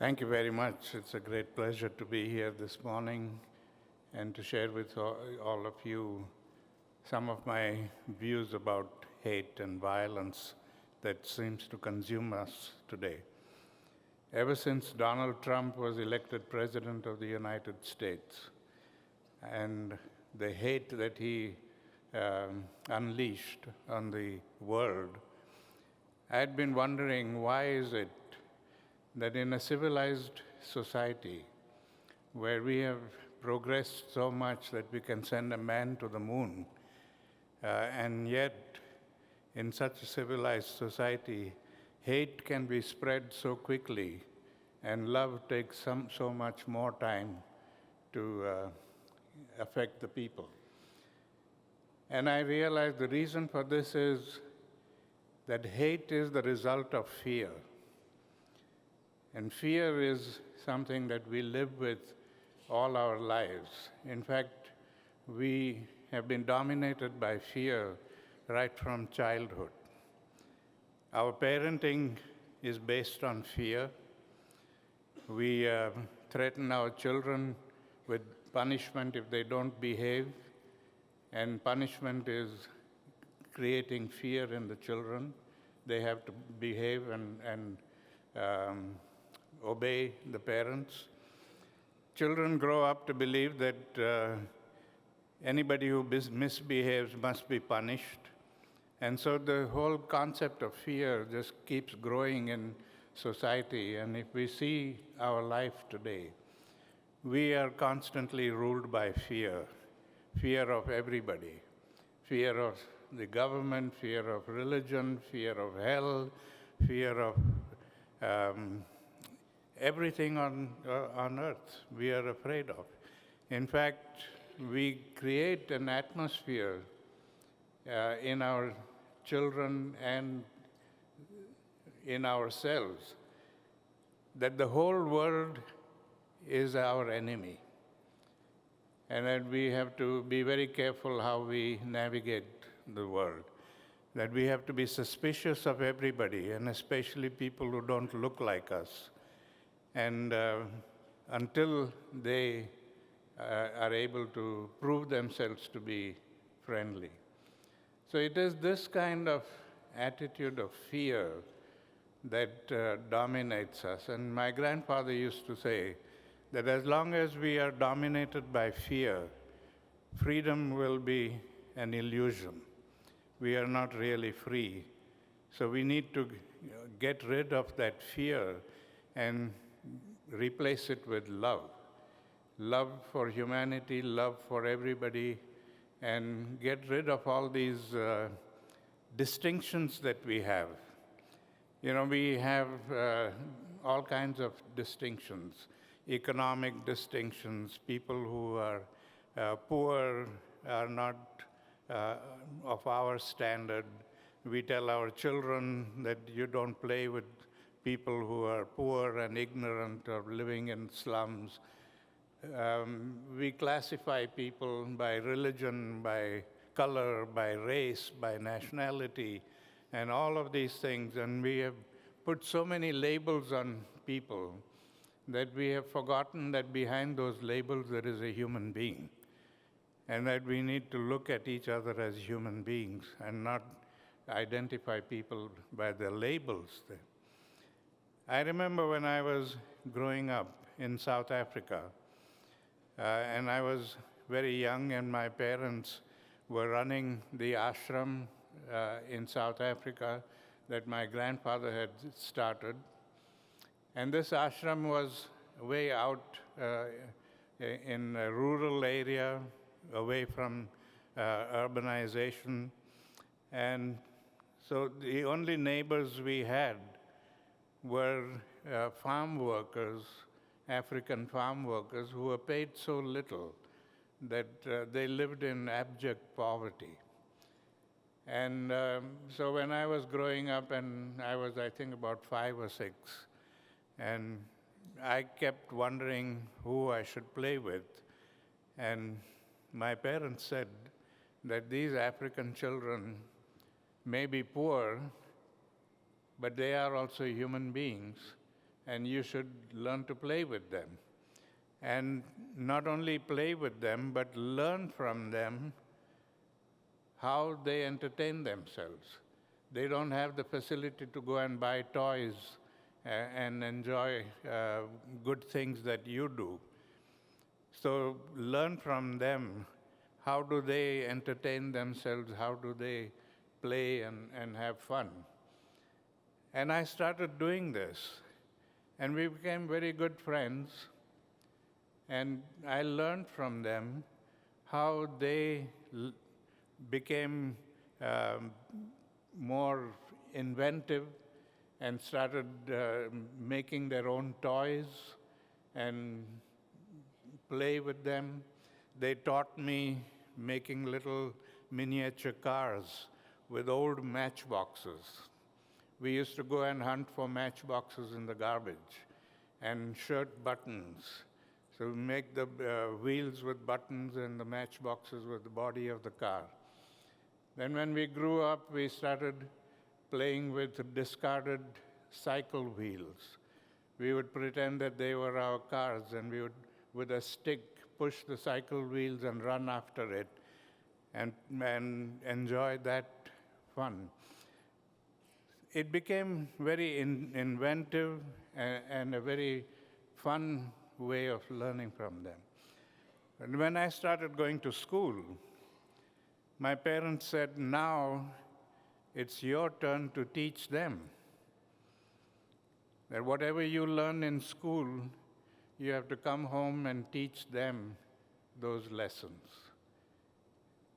Thank you very much. It's a great pleasure to be here this morning and to share with all of you some of my views about hate and violence that seems to consume us today. Ever since Donald Trump was elected President of the United States and the hate that he unleashed on the world, I had been wondering, why is it that in a civilized society where we have progressed so much that we can send a man to the moon, and yet in such a civilized society, hate can be spread so quickly and love takes so much more time to affect the people. And I realized the reason for this is that hate is the result of fear. And fear is something that we live with all our lives. In fact, we have been dominated by fear right from childhood. Our parenting is based on fear. We threaten our children with punishment if they don't behave, and punishment is creating fear in the children. They have to behave and obey the parents. Children grow up to believe that anybody who misbehaves must be punished. And so the whole concept of fear just keeps growing in society. And if we see our life today, we are constantly ruled by fear. Fear of everybody. Fear of the government, fear of religion, fear of hell, fear of everything on earth we are afraid of. In fact, we create an atmosphere in our children and in ourselves that the whole world is our enemy. And that we have to be very careful how we navigate the world. That we have to be suspicious of everybody, and especially people who don't look like us. And until they are able to prove themselves to be friendly. So it is this kind of attitude of fear that dominates us. And my grandfather used to say that as long as we are dominated by fear, freedom will be an illusion. We are not really free. So we need to get rid of that fear and replace it with love. Love for humanity, love for everybody, and get rid of all these distinctions that we have. You know, we have all kinds of distinctions, economic distinctions. People who are poor are not of our standard. We tell our children that you don't play with people who are poor and ignorant or living in slums. We classify people by religion, by color, by race, by nationality, and all of these things. And we have put so many labels on people that we have forgotten that behind those labels there is a human being, and that we need to look at each other as human beings and not identify people by their labels. I remember when I was growing up in South Africa, and I was very young, and my parents were running the ashram in South Africa that my grandfather had started. And this ashram was way out in a rural area, away from urbanization. And so the only neighbors we had were farm workers, African farm workers, who were paid so little that they lived in abject poverty. And so when I was growing up, and I was, I think, about 5 or 6, and I kept wondering who I should play with. And my parents said that these African children may be poor, but they are also human beings, and you should learn to play with them. And not only play with them, but learn from them how they entertain themselves. They don't have the facility to go and buy toys and enjoy good things that you do. So learn from them. How do they entertain themselves? How do they play and have fun? And I started doing this. And we became very good friends. And I learned from them how they became more inventive and started making their own toys and play with them. They taught me making little miniature cars with old matchboxes. We used to go and hunt for matchboxes in the garbage and shirt buttons. So we make the wheels with buttons and the matchboxes with the body of the car. Then when we grew up, we started playing with discarded cycle wheels. We would pretend that they were our cars, and we would, with a stick, push the cycle wheels and run after it and enjoy that fun. It became very inventive and a very fun way of learning from them. And when I started going to school, my parents said, now it's your turn to teach them. That whatever you learn in school, you have to come home and teach them those lessons,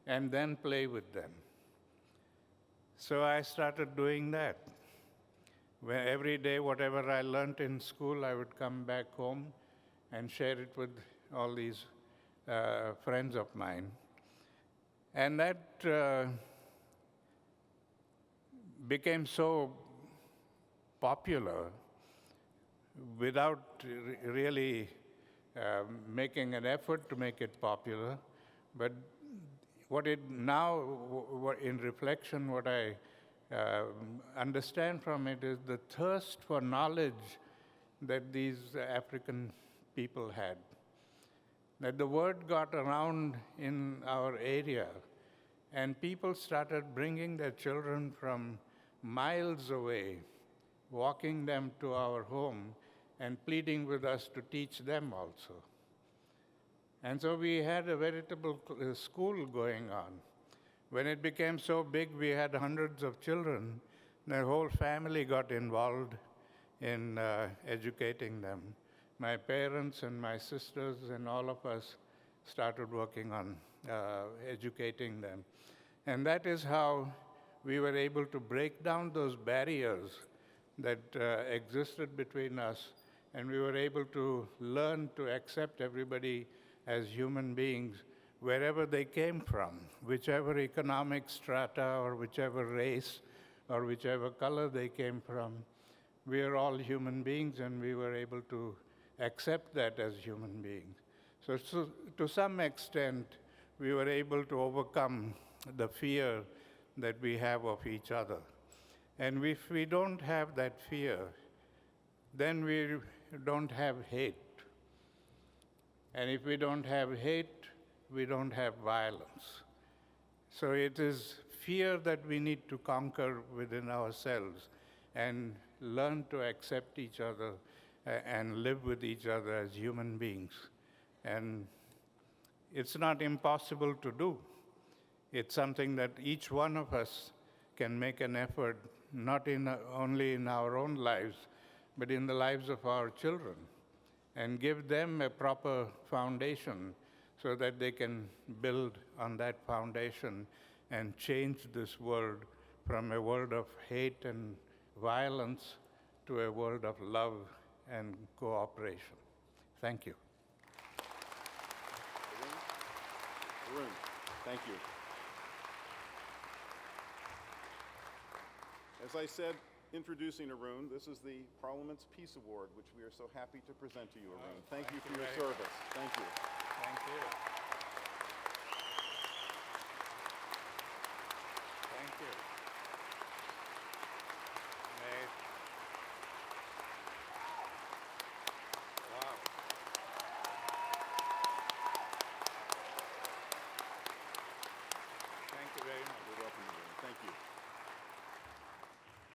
and then play with them. So I started doing that. Where every day, whatever I learned in school, I would come back home and share it with all these friends of mine. And that became so popular without really making an effort to make it popular. But what it now, in reflection, what I understand from it is the thirst for knowledge that these African people had. That the word got around in our area, and people started bringing their children from miles away, walking them to our home, and pleading with us to teach them also. And so we had a veritable school going on. When it became so big, we had hundreds of children. The whole family got involved in educating them. My parents and my sisters and all of us started working on educating them. And that is how we were able to break down those barriers that existed between us, and we were able to learn to accept everybody as human beings wherever they came from, whichever economic strata or whichever race or whichever color they came from. We are all human beings, and we were able to accept that as human beings. So to some extent, we were able to overcome the fear that we have of each other. And if we don't have that fear, then we don't have hate. And if we don't have hate, we don't have violence. So it is fear that we need to conquer within ourselves and learn to accept each other and live with each other as human beings. And it's not impossible to do. It's something that each one of us can make an effort, not only in our own lives, but in the lives of our children, and give them a proper foundation so that they can build on that foundation and change this world from a world of hate and violence to a world of love and cooperation. Thank you. Arun, thank you. As I said, introducing Arun, this is the Parliament's Peace Award, which we are so happy to present to you, Arun. Thank you for your service. Thank you. Thank you.